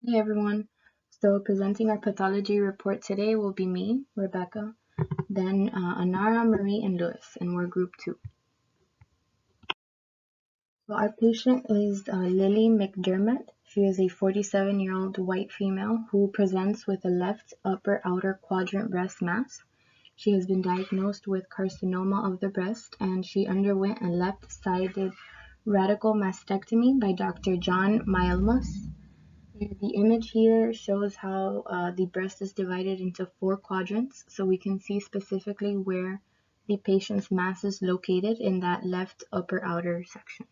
Hey everyone. So presenting our pathology report today will be me, Rebecca, then Anara, Marie, and Lewis, and we're group 2. So our patient is Lily McDermott. She is a 47-year-old white female who presents with a left upper outer quadrant breast mass. She has been diagnosed with carcinoma of the breast and she underwent a left-sided radical mastectomy by Dr. John Mielmus. The image here shows how the breast is divided into 4 quadrants, so we can see specifically where the patient's mass is located in that left upper outer section.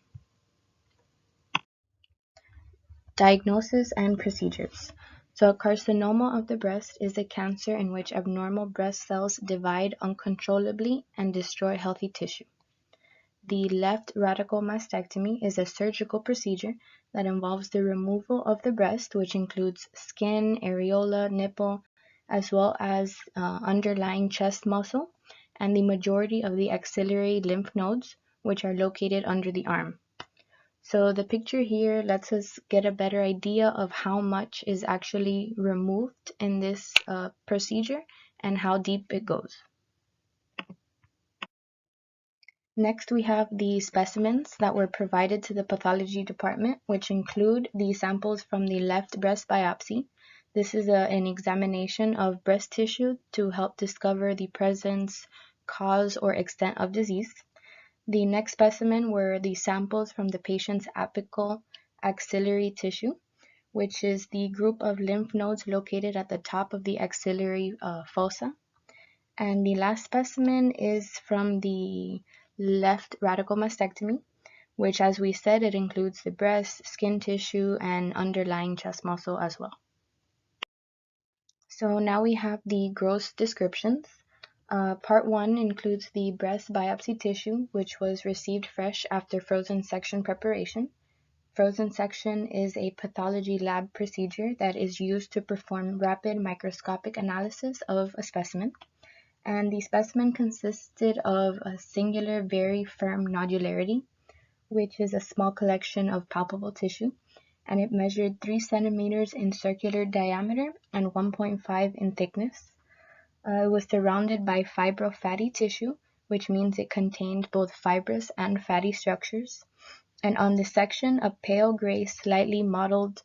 Diagnosis and procedures. So a carcinoma of the breast is a cancer in which abnormal breast cells divide uncontrollably and destroy healthy tissue. The left radical mastectomy is a surgical procedure that involves the removal of the breast, which includes skin, areola, nipple, as well as underlying chest muscle, and the majority of the axillary lymph nodes, which are located under the arm. So the picture here lets us get a better idea of how much is actually removed in this procedure and how deep it goes. Next, we have the specimens that were provided to the pathology department, which include the samples from the left breast biopsy. This is an examination of breast tissue to help discover the presence, cause, or extent of disease. The next specimen were the samples from the patient's apical axillary tissue, which is the group of lymph nodes located at the top of the axillary fossa. And the last specimen is from the left radical mastectomy, which, as we said, it includes the breast, skin tissue, and underlying chest muscle as well. So now we have the gross descriptions. Part 1 includes the breast biopsy tissue, which was received fresh after frozen section preparation. Frozen section is a pathology lab procedure that is used to perform rapid microscopic analysis of a specimen. And the specimen consisted of a singular very firm nodularity, which is a small collection of palpable tissue, and it measured 3 centimeters in circular diameter and 1.5 in thickness. It was surrounded by fibrofatty tissue, which means it contained both fibrous and fatty structures. And on the section, a pale gray, slightly mottled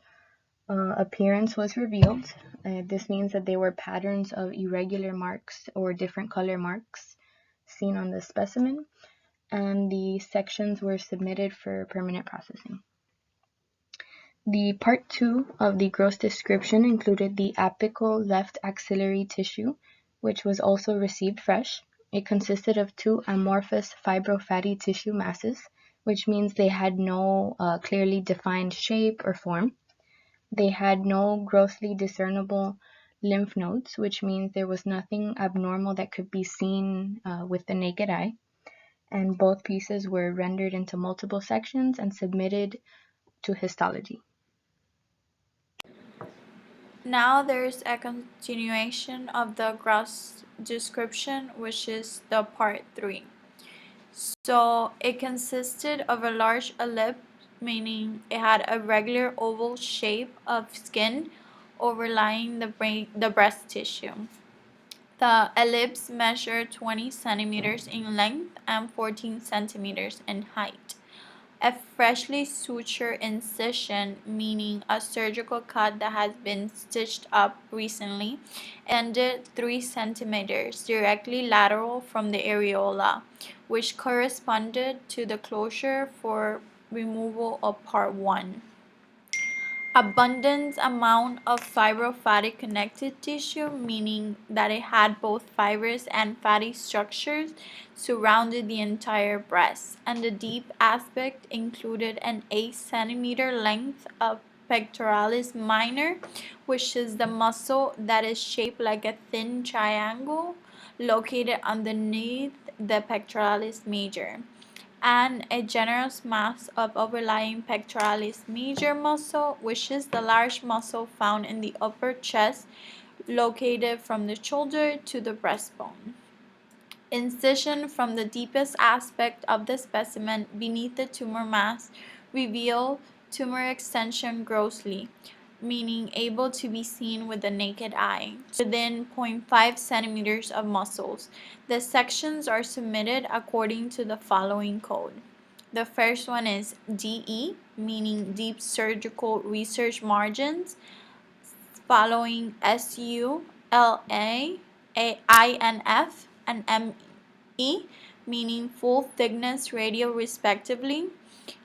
appearance was revealed. This means that there were patterns of irregular marks or different color marks seen on the specimen, and the sections were submitted for permanent processing. The part 2 of the gross description included the apical left axillary tissue, which was also received fresh. It consisted of 2 amorphous fibrofatty tissue masses, which means they had no clearly defined shape or form. They had no grossly discernible lymph nodes, which means there was nothing abnormal that could be seen with the naked eye. And both pieces were rendered into multiple sections and submitted to histology. Now there's a continuation of the gross description, which is the part 3. So it consisted of a large ellipse, meaning it had a regular oval shape of skin overlying the breast tissue. The ellipse measured 20 centimeters in length and 14 centimeters in height. A freshly sutured incision, meaning a surgical cut that has been stitched up recently, ended 3 centimeters directly lateral from the areola, which corresponded to the closure for removal of part 1. Abundant amount of fibrofatty connective tissue, meaning that it had both fibrous and fatty structures, surrounded the entire breast, and the deep aspect included an 8 centimeter length of pectoralis minor, which is the muscle that is shaped like a thin triangle located underneath the pectoralis major, and a generous mass of overlying pectoralis major muscle, which is the large muscle found in the upper chest, located from the shoulder to the breastbone. Incision from the deepest aspect of the specimen beneath the tumor mass revealed tumor extension grossly. meaning able to be seen with the naked eye, to within zero point 0.5 centimeters of muscles. The sections are submitted according to the following code. The first one is DE, meaning Deep Surgical Research Margins, following SU, LA, INF, and ME, meaning Full Thickness Radial respectively,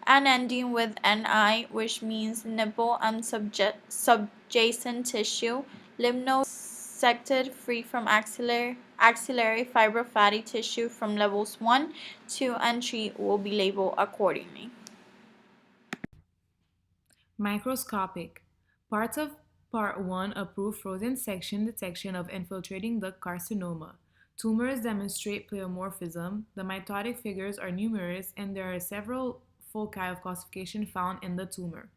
and ending with NI, which means nipple and subjacent tissue, lymph nodes sected free from axillary fibrofatty tissue from levels 1, 2, and 3 will be labeled accordingly. Microscopic. Parts of Part 1 approve frozen section detection of infiltrating duct carcinoma. Tumors demonstrate pleomorphism, the mitotic figures are numerous, and there are several foci of calcification found in the tumor.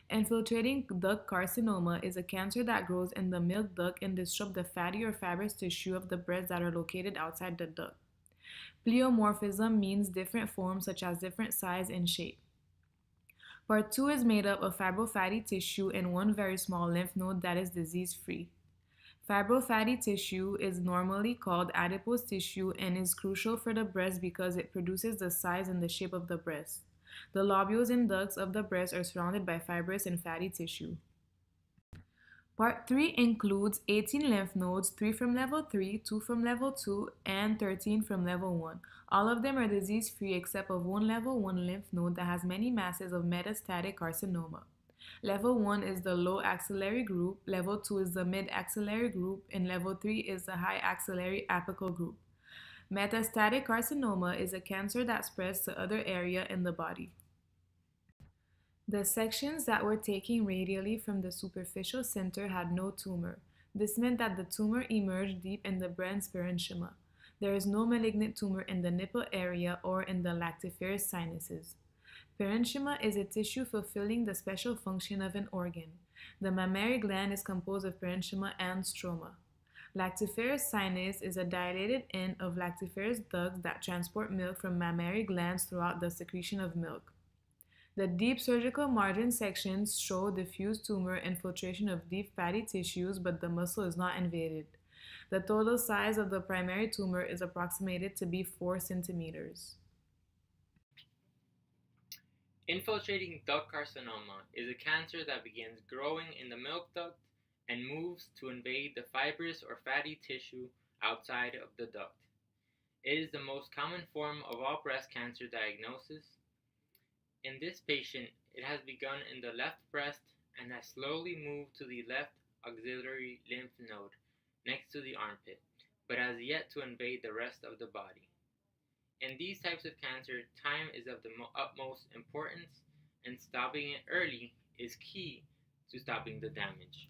Infiltrating duct carcinoma is a cancer that grows in the milk duct and disrupts the fatty or fibrous tissue of the breasts that are located outside the duct. Pleomorphism means different forms such as different size and shape. Part 2 is made up of fibrofatty tissue and one very small lymph node that is disease-free. Fibrofatty tissue is normally called adipose tissue and is crucial for the breast because it produces the size and the shape of the breast. The lobules and ducts of the breast are surrounded by fibrous and fatty tissue. Part 3 includes 18 lymph nodes, 3 from level 3, 2 from level 2, and 13 from level 1. All of them are disease-free except of one level 1 lymph node that has many masses of metastatic carcinoma. Level 1 is the low axillary group, level 2 is the mid axillary group, and level 3 is the high axillary apical group. Metastatic carcinoma is a cancer that spreads to other area in the body. The sections that were taken radially from the superficial center had no tumor. This meant that the tumor emerged deep in the Brand's parenchyma. There is no malignant tumor in the nipple area or in the lactiferous sinuses. Parenchyma is a tissue fulfilling the special function of an organ. The mammary gland is composed of parenchyma and stroma. Lactiferous sinus is a dilated end of lactiferous ducts that transport milk from mammary glands throughout the secretion of milk. The deep surgical margin sections show diffuse tumor infiltration of deep fatty tissues, but the muscle is not invaded. The total size of the primary tumor is approximated to be 4 centimeters. Infiltrating duct carcinoma is a cancer that begins growing in the milk duct and moves to invade the fibrous or fatty tissue outside of the duct. It is the most common form of all breast cancer diagnosis. In this patient, it has begun in the left breast and has slowly moved to the left axillary lymph node next to the armpit, but has yet to invade the rest of the body. In these types of cancer, time is of the utmost importance, and stopping it early is key to stopping the damage.